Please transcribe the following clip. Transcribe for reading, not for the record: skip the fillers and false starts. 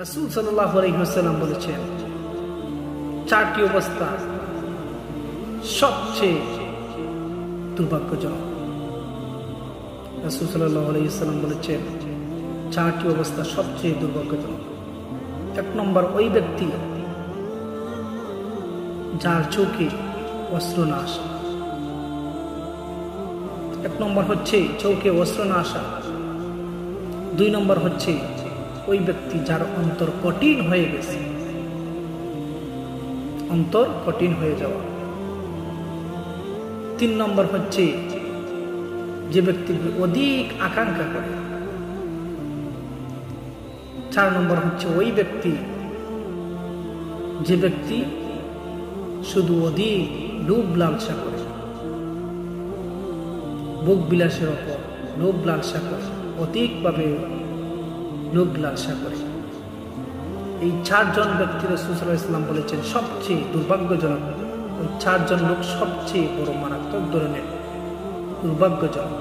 রাসূল সাল্লাল্লাহু আলাইহি ওয়াসাল্লাম বলেছেন, চারটি অবস্থা সবচেয়ে দুর্ভাগ্যজনক। রাসূল সাল্লাল্লাহু আলাইহি ওয়াসাল্লাম বলেছেন, চারটি অবস্থা সবচেয়ে দুর্ভাগ্যজনক। এক নম্বর, ওই ব্যক্তি যার চোখে অস্ত্র না আসা। এক নম্বর হচ্ছে চোখে অস্ত্র না আসা। দুই নম্বর হচ্ছে ওই ব্যক্তি যার অন্তর কঠিন হয়ে গেছে, অন্তর কঠিন হয়ে যাওয়া। তিন নম্বর হচ্ছে যে ব্যক্তি অধিক আকাঙ্ক্ষা করে। চার নম্বর হচ্ছে ওই ব্যক্তি যে ব্যক্তি শুধু অধিক লোভ লালসা করে, ভোগ বিলাসের ওপর লোভ লালসা করে, অধিকভাবে লোভ লালসা করে। এই চারজন ব্যক্তি রাসূল সাল্লাল্লাহু আলাইহি ওয়াসাল্লাম বলেছেন সবচেয়ে দুর্ভাগ্যজনক। ওই চারজন লোক সবচেয়ে বড় মারাত্মক ধরনের দুর্ভাগ্যজনক।